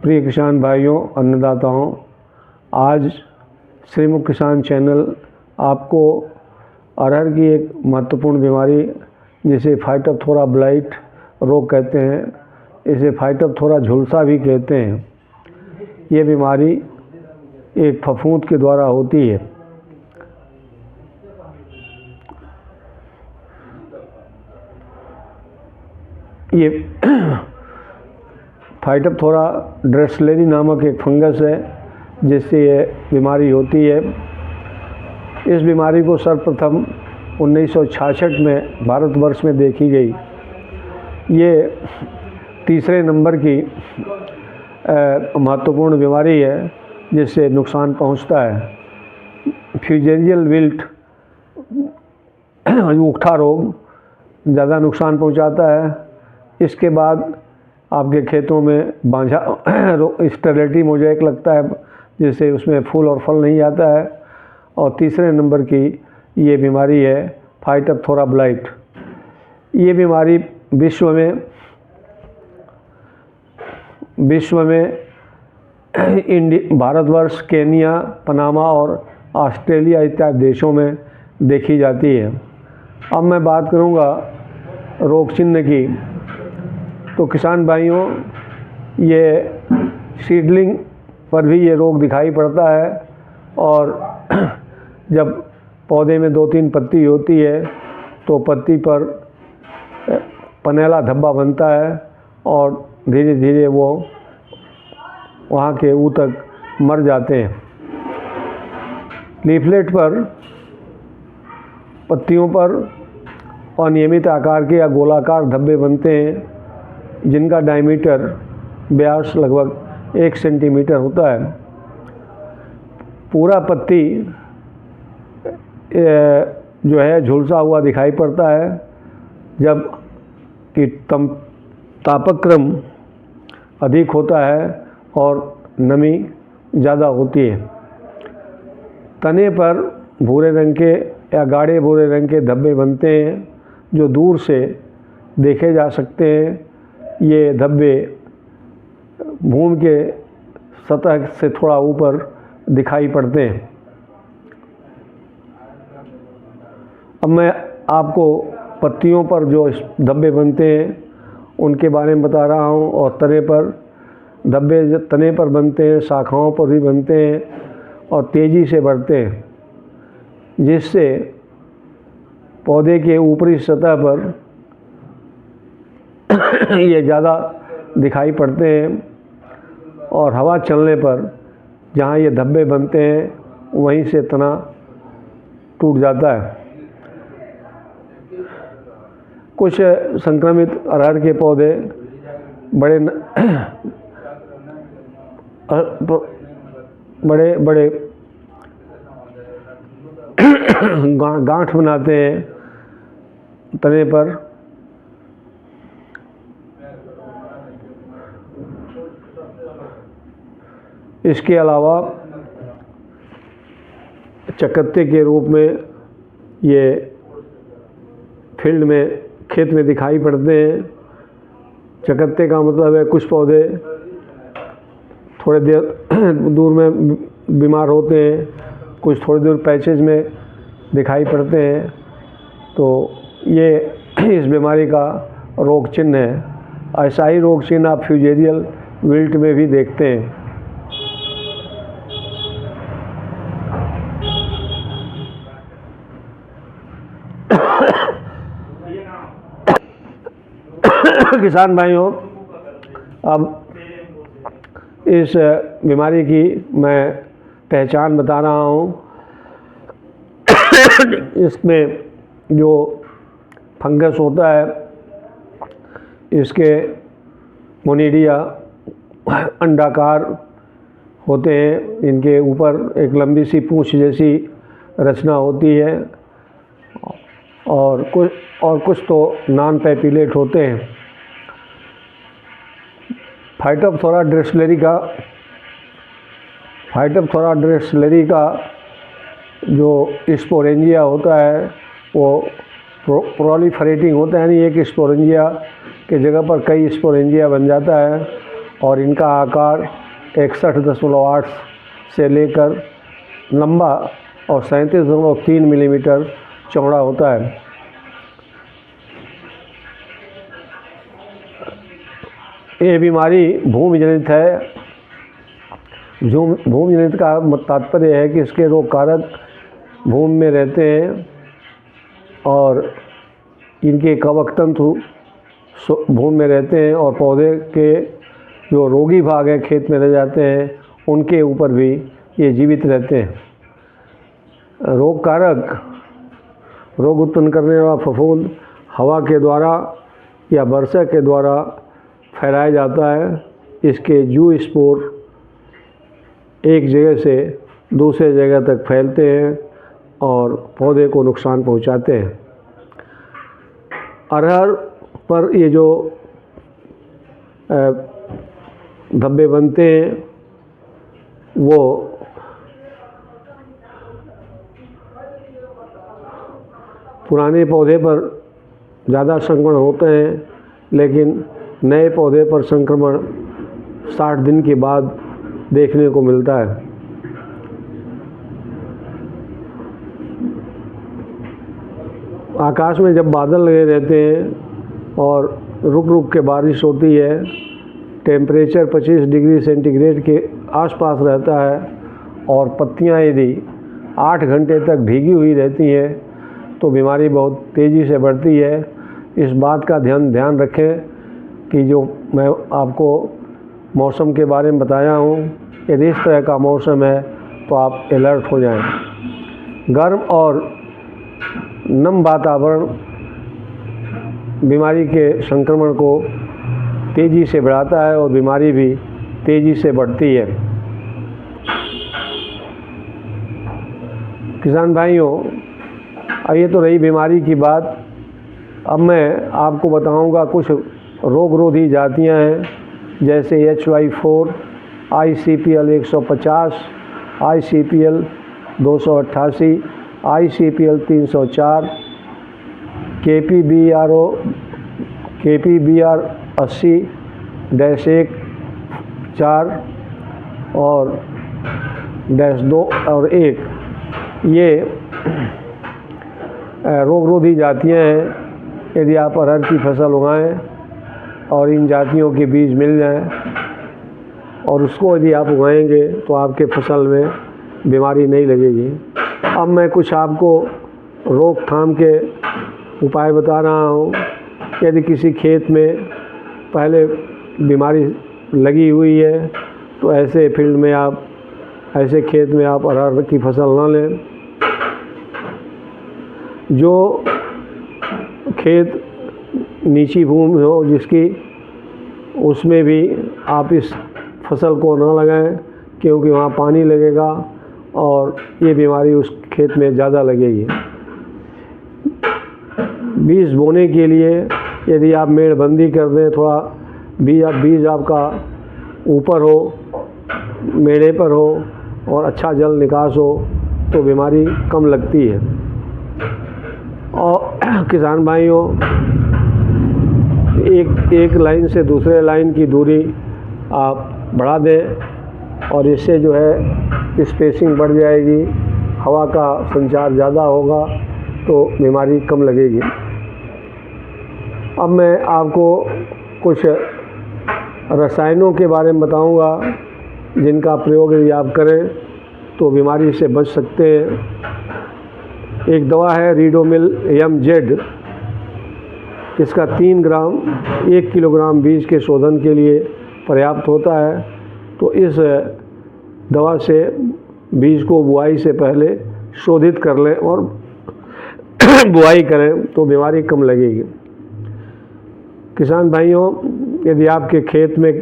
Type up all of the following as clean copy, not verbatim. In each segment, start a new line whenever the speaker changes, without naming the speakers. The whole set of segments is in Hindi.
प्रिय किसान भाइयों, अन्नदाताओं, आज श्रीमुख किसान चैनल आपको अरहर की एक महत्वपूर्ण बीमारी जिसे फाइटोप्थोरा ब्लाइट रोग कहते हैं, इसे फाइटोप्थोरा झुलसा भी कहते हैं। ये बीमारी एक फफूंद के द्वारा होती है। ये फाइटोप्थोरा ड्रेसलेरी नामक एक फंगस है जिससे ये बीमारी होती है। इस बीमारी को सर्वप्रथम 1966 में भारतवर्ष में देखी गई। ये तीसरे नंबर की महत्वपूर्ण बीमारी है जिससे नुकसान पहुंचता है। फ्यूजेरियल विल्ट उकठा रोग ज़्यादा नुकसान पहुंचाता है। इसके बाद आपके खेतों में बांझा स्टेरिलिटी मोज़ेक लगता है जिससे उसमें फूल और फल नहीं आता है। और तीसरे नंबर की ये बीमारी है फाइटोप्थोरा ब्लाइट। ये बीमारी विश्व में भारतवर्ष, केनिया, पनामा और ऑस्ट्रेलिया इत्यादि देशों में देखी जाती है। अब मैं बात करूँगा रोग चिन्ह की। तो किसान भाइयों, ये सीडलिंग पर भी ये रोग दिखाई पड़ता है और जब पौधे में 2-3 पत्ती होती है तो पत्ती पर पनेला धब्बा बनता है और धीरे धीरे वो वहाँ के ऊतक मर जाते हैं। लीफलेट पर, पत्तियों पर अनियमित आकार के या गोलाकार धब्बे बनते हैं जिनका डायमीटर व्यास लगभग 1 सेंटीमीटर होता है। पूरा पत्ती जो है झुलसा हुआ दिखाई पड़ता है जब कि तापक्रम अधिक होता है और नमी ज़्यादा होती है। तने पर भूरे रंग के या गाढ़े भूरे रंग के धब्बे बनते हैं जो दूर से देखे जा सकते हैं। ये धब्बे भूमि के सतह से थोड़ा ऊपर दिखाई पड़ते हैं। अब मैं आपको पत्तियों पर जो धब्बे बनते हैं उनके बारे में बता रहा हूँ। और तने पर धब्बे तने पर बनते हैं, शाखाओं पर भी बनते हैं और तेज़ी से बढ़ते हैं जिससे पौधे के ऊपरी सतह पर ये ज़्यादा दिखाई पड़ते हैं और हवा चलने पर जहाँ ये धब्बे बनते हैं वहीं से तना टूट जाता है। कुछ संक्रमित अरहर के पौधे बड़े गांठ बनाते हैं तने पर। इसके अलावा चकत्ते के रूप में ये फील्ड में, खेत में दिखाई पड़ते हैं। चकत्ते का मतलब है कुछ पौधे थोड़े देर दूर में बीमार होते हैं, कुछ थोड़ी दूर पैचेज में दिखाई पड़ते हैं। तो ये इस बीमारी का रोग चिन्ह है। ऐसा ही रोग चिन्ह आप फ्यूजेरियल विल्ट में भी देखते हैं। किसान भाइयों, अब इस बीमारी की मैं पहचान बता रहा हूँ। इसमें जो फंगस होता है, इसके मोनिडिया अंडाकार होते हैं। इनके ऊपर एक लंबी सी पूंछ जैसी रचना होती है और कुछ तो नॉन पैपिलेट होते हैं। फाइटोप्थोरा ड्रेसलेरी का जो स्पोरेंजिया होता है वो प्रोलिफरेटिंग होता है, यानी एक स्पोरेंजिया के जगह पर कई स्पोरेंजिया बन जाता है और इनका आकार 61.8 से लेकर लंबा और 37.3 मिलीमीटर चौड़ा होता है। ये बीमारी भूमिजनित है। जो भूमिजनित का तात्पर्य है कि इसके रोग कारक भूमि में रहते हैं और इनके कवक तंतु भूमि में रहते हैं और पौधे के जो रोगी भाग हैं खेत में रह जाते हैं उनके ऊपर भी ये जीवित रहते हैं। रोग कारक रोग उत्पन्न करने वाला फफूंद हवा के द्वारा या वर्षा के द्वारा फैलाया जाता है। इसके जू स्पोर एक जगह से दूसरे जगह तक फैलते हैं और पौधे को नुकसान पहुंचाते हैं। अरहर पर ये जो धब्बे बनते हैं वो पुराने पौधे पर ज़्यादा संक्रमण होते हैं, लेकिन नए पौधे पर संक्रमण 60 दिन के बाद देखने को मिलता है। आकाश में जब बादल लगे रहते हैं और रुक रुक के बारिश होती है, टेम्परेचर 25 डिग्री सेंटीग्रेड के आसपास रहता है और पत्तियां यदि 8 घंटे तक भीगी हुई रहती हैं तो बीमारी बहुत तेज़ी से बढ़ती है। इस बात का ध्यान रखें कि जो मैं आपको मौसम के बारे में बताया हूँ, यदि इस तरह का मौसम है तो आप अलर्ट हो जाएं। गर्म और नम वातावरण बीमारी के संक्रमण को तेज़ी से बढ़ाता है और बीमारी भी तेज़ी से बढ़ती है। किसान भाइयों, ये तो रही बीमारी की बात। अब मैं आपको बताऊंगा कुछ रोगरोधी जातियां हैं, जैसे HY4, ICPL 150, ICPL 288, ICPL 304, KPBR 80-1 4 और -2 और 1। ये रोगरोधी जातियां हैं। यदि आप अरहर की फसल उगाएं और इन जातियों के बीज मिल जाएं और उसको यदि आप उगाएंगे तो आपके फसल में बीमारी नहीं लगेगी। अब मैं कुछ आपको रोकथाम के उपाय बता रहा हूँ। यदि किसी खेत में पहले बीमारी लगी हुई है तो ऐसे फील्ड में ऐसे खेत में आप अरहर की फसल ना लें। जो खेत नीची भूमि हो जिसकी, उसमें भी आप इस फसल को ना लगाएं, क्योंकि वहाँ पानी लगेगा और ये बीमारी उस खेत में ज़्यादा लगेगी। बीज बोने के लिए यदि आप मेड़बंदी कर दें, थोड़ा बीज आपका ऊपर हो, मेड़े पर हो और अच्छा जल निकास हो तो बीमारी कम लगती है। और किसान भाइयों, एक लाइन से दूसरे लाइन की दूरी आप बढ़ा दें और इससे जो है स्पेसिंग बढ़ जाएगी, हवा का संचार ज़्यादा होगा तो बीमारी कम लगेगी। अब मैं आपको कुछ रसायनों के बारे में बताऊंगा जिनका प्रयोग यदि आप करें तो बीमारी से बच सकते हैं। एक दवा है रीडोमिल MZ। इसका 3 ग्राम 1 किलोग्राम बीज के शोधन के लिए पर्याप्त होता है। तो इस दवा से बीज को बुआई से पहले शोधित कर लें और बुआई करें तो बीमारी कम लगेगी। किसान भाइयों, यदि आपके खेत में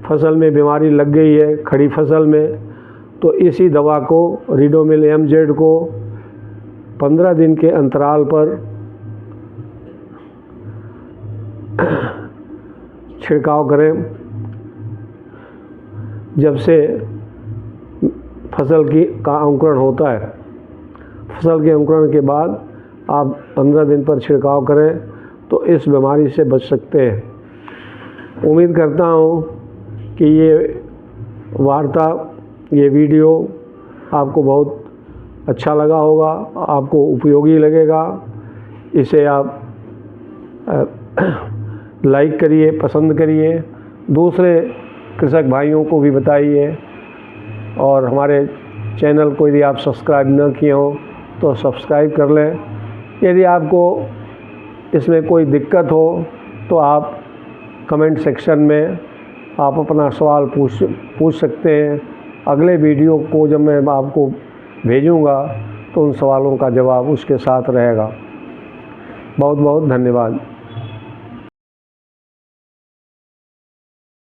फसल में बीमारी लग गई है, खड़ी फसल में, तो इसी दवा को रीडोमिल MZ को 15 दिन के अंतराल पर छिड़काव करें। जब से फसल का अंकुरण होता है, फसल के अंकुरण के बाद आप 15 दिन पर छिड़काव करें तो इस बीमारी से बच सकते हैं। उम्मीद करता हूँ कि ये वार्ता, ये वीडियो आपको बहुत अच्छा लगा होगा, आपको उपयोगी लगेगा। इसे आप लाइक करिए, पसंद करिए, दूसरे कृषक भाइयों को भी बताइए, और हमारे चैनल को यदि आप सब्सक्राइब न किए हो तो सब्सक्राइब कर लें। यदि आपको इसमें कोई दिक्कत हो तो आप कमेंट सेक्शन में आप अपना सवाल पूछ सकते हैं। अगले वीडियो को जब मैं आपको भेजूंगा तो उन सवालों का जवाब उसके साथ रहेगा। बहुत बहुत धन्यवाद।